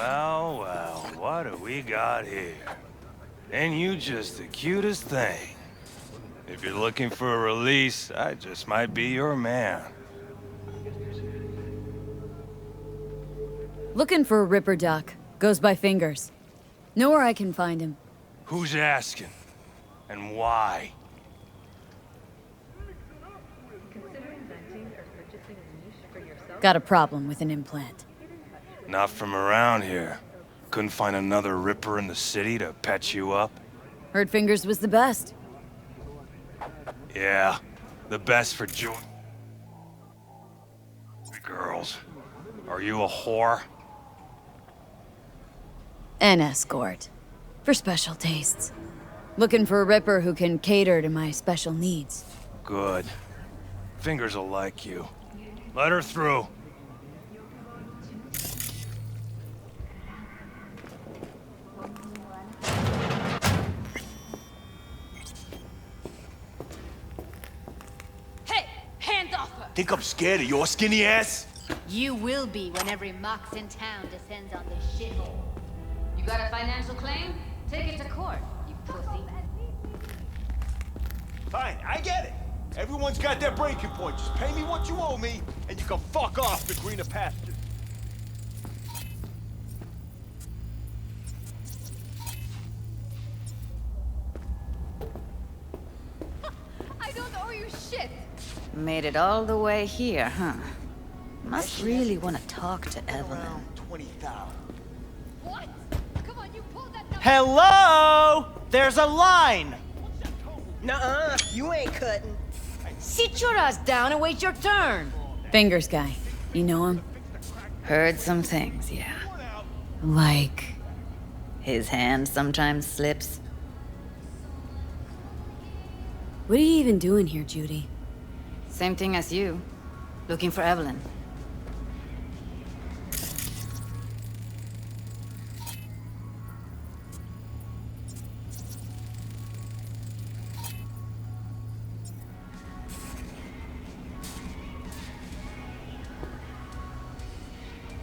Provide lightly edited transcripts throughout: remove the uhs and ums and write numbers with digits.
Well, what do we got here? Ain't you just the cutest thing? If you're looking for a release, I just might be your man. Looking for a Ripper Duck. Goes by Fingers. Know where I can find him. Who's asking? And why? Got a problem with an implant. Not from around here. Couldn't find another Ripper in the city to patch you up? Heard Fingers was the best. Yeah, the best for girls. Are you a whore? An escort. For special tastes. Looking for a Ripper who can cater to my special needs. Good. Fingers will like you. Let her through. Hey, hands off her! Think I'm scared of your skinny ass? You will be when every mox in town descends on this shithole. You got a financial claim? Take it to court, you pussy. Fine, I get it. Everyone's got their breaking point. Just pay me what you owe me, and you can fuck off to greener pastures. I don't owe you shit! Made it all the way here, huh? Must really want to talk to Evelyn. Around 20,000. What? Come on, you pulled that number! Hello? There's a line! Nuh-uh, you ain't cutting. Sit your ass down and wait your turn. Fingers guy. You know him? Heard some things, yeah. Like... His hand sometimes slips. What are you even doing here, Judy? Same thing as you. Looking for Evelyn.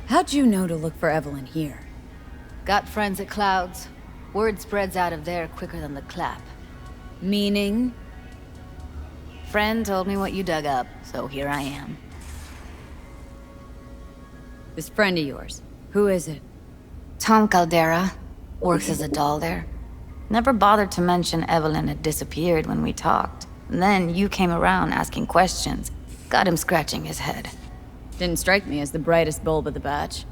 How'd you know to look for Evelyn here? Got friends at Clouds. Word spreads out of there quicker than the clap. Meaning? Friend told me what you dug up, so here I am. This friend of yours. Who is it? Tom Caldera. Works as a doll there. Never bothered to mention Evelyn had disappeared when we talked. And then you came around asking questions. Got him scratching his head. Didn't strike me as the brightest bulb of the batch.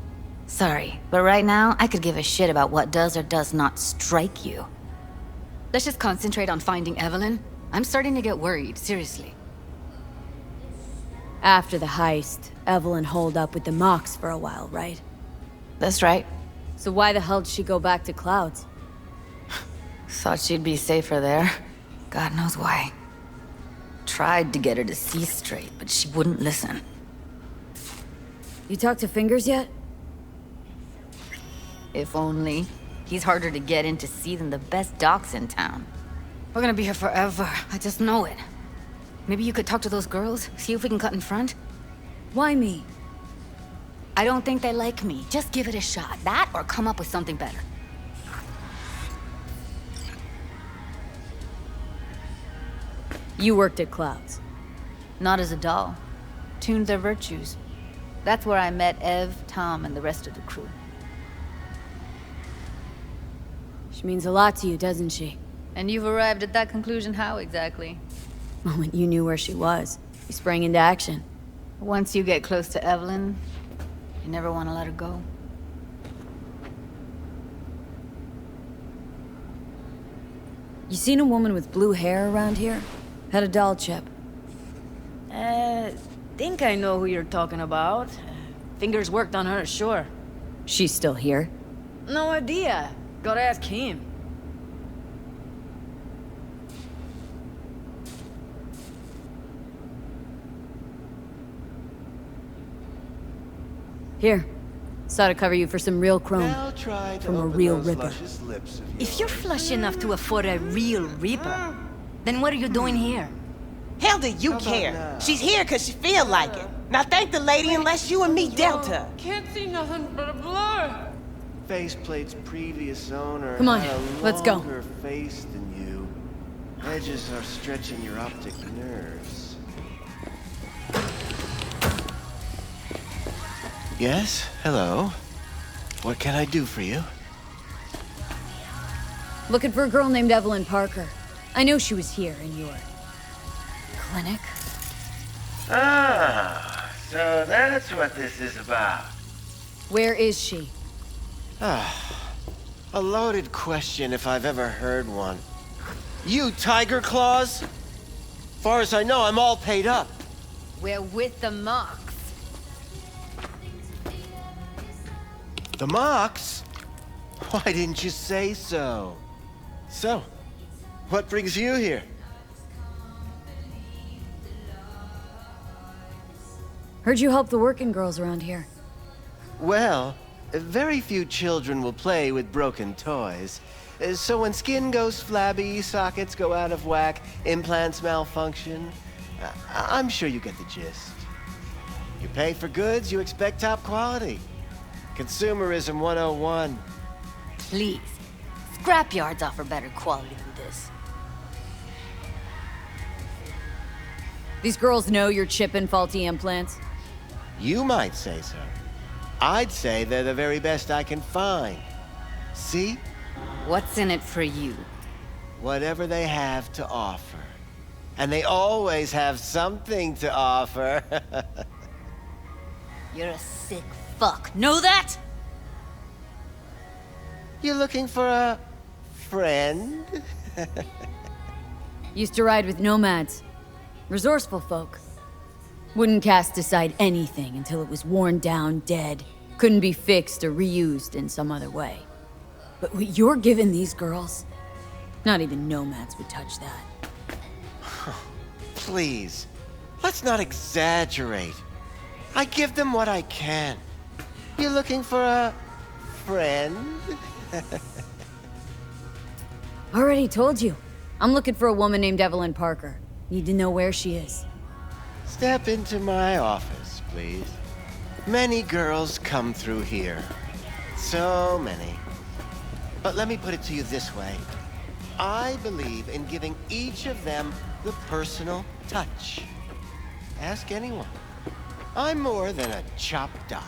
Sorry, but right now, I could give a shit about what does or does not strike you. Let's just concentrate on finding Evelyn. I'm starting to get worried, seriously. After the heist, Evelyn holed up with the Mox for a while, right? That's right. So why the hell did she go back to Clouds? Thought she'd be safer there. God knows why. Tried to get her to see straight, but she wouldn't listen. You talked to Fingers yet? If only. He's harder to get in to see than the best docs in town. We're gonna be here forever. I just know it. Maybe you could talk to those girls, see if we can cut in front? Why me? I don't think they like me. Just give it a shot. That or come up with something better. You worked at Clouds. Not as a doll. Tuned their virtues. That's where I met Ev, Tom, and the rest of the crew. She means a lot to you, doesn't she? And you've arrived at that conclusion how exactly? The moment you knew where she was, you sprang into action. Once you get close to Evelyn, you never want to let her go. You seen a woman with blue hair around here? Had a doll chip. Think I know who you're talking about. Fingers worked on her, sure. She's still here? No idea. Gotta ask him. Here. Saw to cover you for some real chrome. From a real Ripper. If you're flush enough to afford a real Reaper, then what are you doing here? Hell do you care? She's here because she feel like it. Now thank the lady unless you and me dealt her. Can't see nothing but a blur. Faceplate's previous owner Come on, had a let's go. longer face than you. Edges are stretching your optic nerves. Yes? Hello? What can I do for you? Looking for a girl named Evelyn Parker. I know she was here in your clinic. Ah, so that's what this is about. Where is she? A loaded question if I've ever heard one. You Tiger Claws? Far as I know, I'm all paid up. We're with the Mox. The Mox? Why didn't you say so? So, what brings you here? Heard you help the working girls around here. Well, very few children will play with broken toys. So when skin goes flabby, sockets go out of whack, implants malfunction, I'm sure you get the gist. You pay for goods, you expect top quality. Consumerism 101. Please. Scrapyards offer better quality than this. These girls know you're chipping faulty implants. You might say so. I'd say they're the very best I can find. See? What's in it for you? Whatever they have to offer. And they always have something to offer. You're a sick fuck. Know that? You looking for a friend? Used to ride with nomads. Resourceful folk. Wouldn't cast aside anything until it was worn down, dead. Couldn't be fixed or reused in some other way. But what you're giving these girls, not even nomads would touch that. Please, let's not exaggerate. I give them what I can. You looking for a friend? Already told you. I'm looking for a woman named Evelyn Parker. Need to know where she is. Step into my office, please. Many girls come through here. So many. But let me put it to you this way. I believe in giving each of them the personal touch. Ask anyone. I'm more than a chop doc.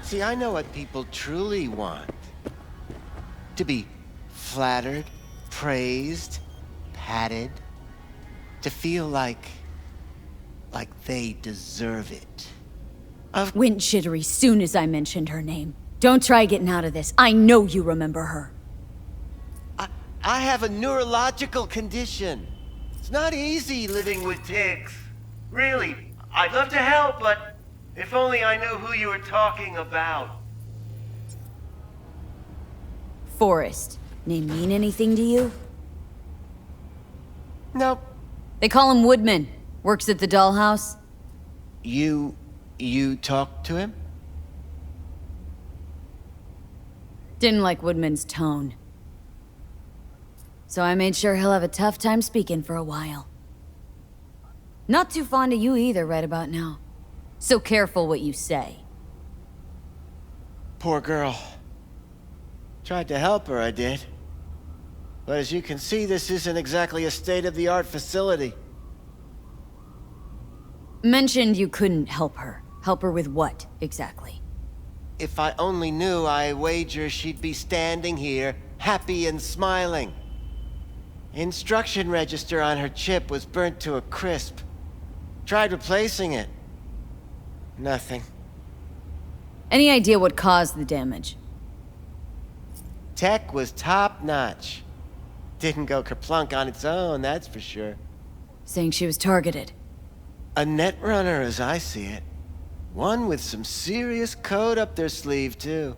See, I know what people truly want. To be flattered, praised, patted. To feel like they deserve it. Went jittery soon as I mentioned her name. Don't try getting out of this. I know you remember her. I have a neurological condition. It's not easy living with tics. Really, I'd love to help, but if only I knew who you were talking about. Forrest. Name mean anything to you? Nope. They call him Woodman. Works at the dollhouse. You talked to him? Didn't like Woodman's tone. So I made sure he'll have a tough time speaking for a while. Not too fond of you either right about now. So careful what you say. Poor girl. Tried to help her, I did. But as you can see, this isn't exactly a state-of-the-art facility. Mentioned you couldn't help her. Help her with what, exactly? If I only knew, I wager she'd be standing here, happy and smiling. Instruction register on her chip was burnt to a crisp. Tried replacing it. Nothing. Any idea what caused the damage? Tech was top-notch. Didn't go kerplunk on its own, that's for sure. Saying she was targeted. A netrunner, as I see it. One with some serious code up their sleeve, too.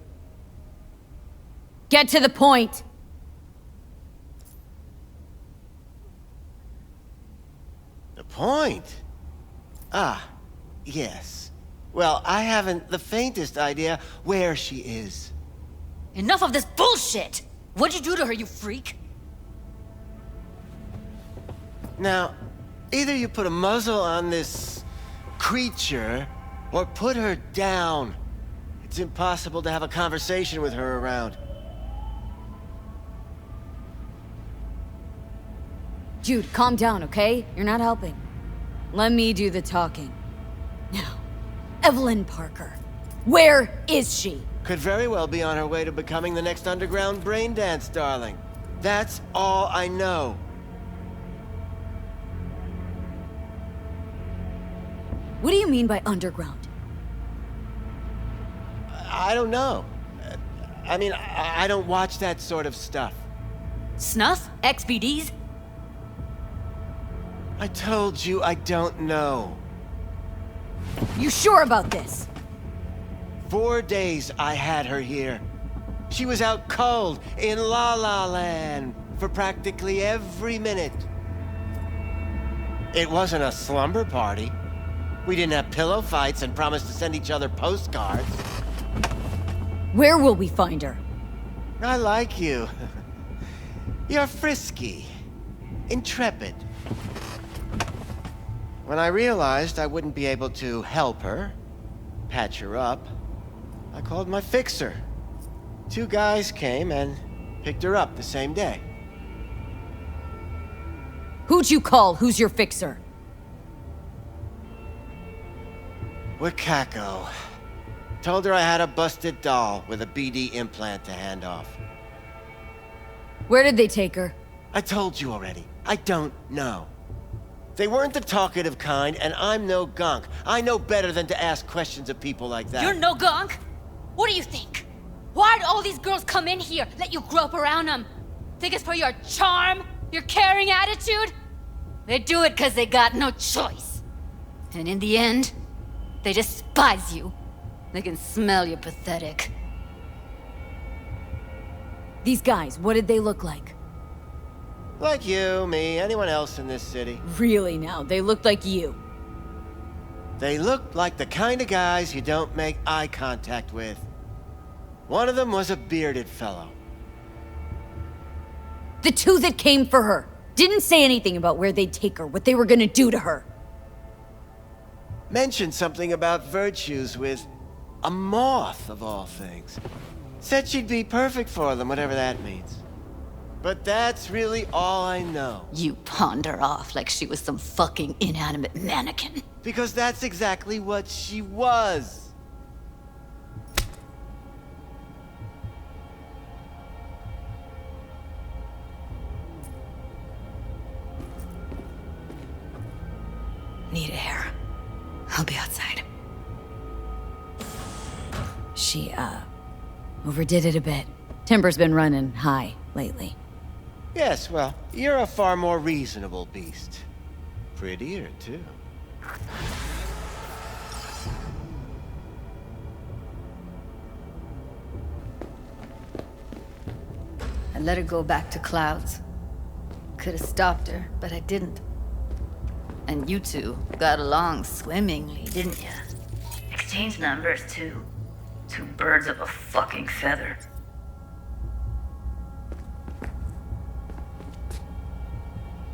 Get to the point! The point? Ah, yes. Well, I haven't the faintest idea where she is. Enough of this bullshit! What'd you do to her, you freak? Now, either you put a muzzle on this creature, or put her down. It's impossible to have a conversation with her around. Jude, calm down, okay? You're not helping. Let me do the talking. Now, Evelyn Parker. Where is she? Could very well be on her way to becoming the next underground brain dance darling. That's all I know. What do you mean by underground? I don't know. I mean, I don't watch that sort of stuff. Snuff? XBDs? I told you I don't know. You sure about this? 4 days I had her here. She was out cold in La La Land for practically every minute. It wasn't a slumber party. We didn't have pillow fights and promised to send each other postcards. Where will we find her? I like you. You're frisky, intrepid. When I realized I wouldn't be able to help her, patch her up, I called my fixer. 2 guys came and picked her up the same day. Who'd you call? Who's your fixer? Wakako. Told her I had a busted doll with a BD implant to hand off. Where did they take her? I told you already. I don't know. They weren't the talkative kind, and I'm no gunk. I know better than to ask questions of people like that. You're no gunk? What do you think? Why'd all these girls come in here, let you grope around them? Think it's for your charm? Your caring attitude? They do it because they got no choice. And in the end, they despise you. They can smell you're pathetic. These guys, what did they look like? Like you, me, anyone else in this city. Really now, they looked like you. They looked like the kind of guys you don't make eye contact with. One of them was a bearded fellow. The 2 that came for her didn't say anything about where they'd take her, what they were gonna do to her. Mentioned something about virtues with a moth, of all things. Said she'd be perfect for them, whatever that means. But that's really all I know. You pawned her off like she was some fucking inanimate mannequin. Because that's exactly what she was. Need a hair. I'll be outside. She, overdid it a bit. Timber's been running high lately. Yes, well, you're a far more reasonable beast. Prettier, too. I let her go back to Clouds. Could have stopped her, but I didn't. And you 2 got along swimmingly, didn't ya? Exchanged numbers, too. 2 birds of a fucking feather.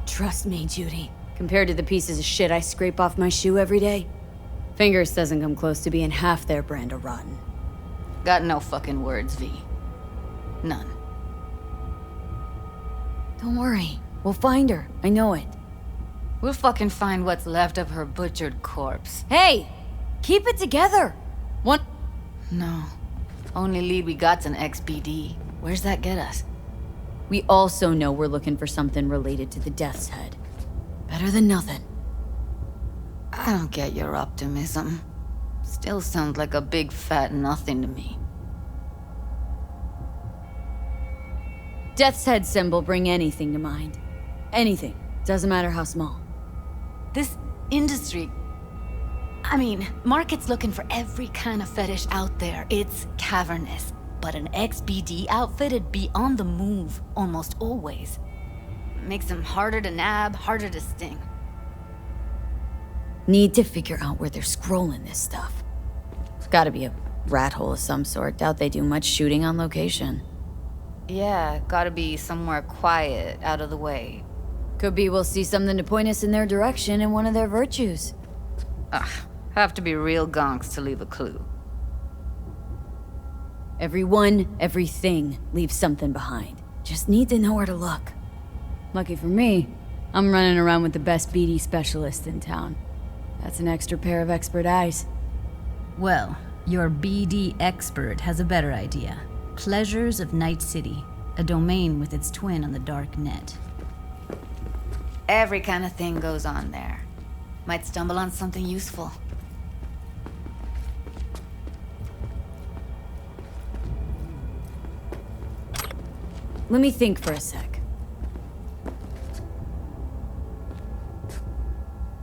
Trust me, Judy. Compared to the pieces of shit I scrape off my shoe every day, Fingers doesn't come close to being half their brand of rotten. Got no fucking words, V. None. Don't worry. We'll find her. I know it. We'll fucking find what's left of her butchered corpse. Hey! Keep it together! One... No. Only lead we got's an XBD. Where's that get us? We also know we're looking for something related to the Death's Head. Better than nothing. I don't get your optimism. Still sounds like a big fat nothing to me. Death's Head symbol bring anything to mind. Anything. Doesn't matter how small. This industry... I mean, market's looking for every kind of fetish out there. It's cavernous. But an XBD outfit'd be on the move, almost always. Makes them harder to nab, harder to sting. Need to figure out where they're scrolling this stuff. It's gotta be a rat hole of some sort. Doubt they do much shooting on location. Yeah, gotta be somewhere quiet, out of the way. Could be we'll see something to point us in their direction in one of their virtues. Ugh, have to be real gonks to leave a clue. Everyone, everything leaves something behind. Just need to know where to look. Lucky for me, I'm running around with the best BD specialist in town. That's an extra pair of expert eyes. Well, your BD expert has a better idea. Pleasures of Night City, a domain with its twin on the dark net. Every kind of thing goes on there. Might stumble on something useful. Let me think for a sec.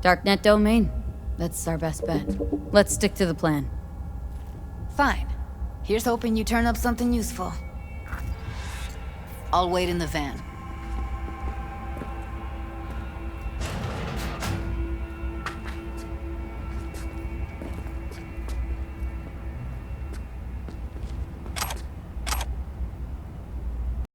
Darknet domain? That's our best bet. Let's stick to the plan. Fine. Here's hoping you turn up something useful. I'll wait in the van.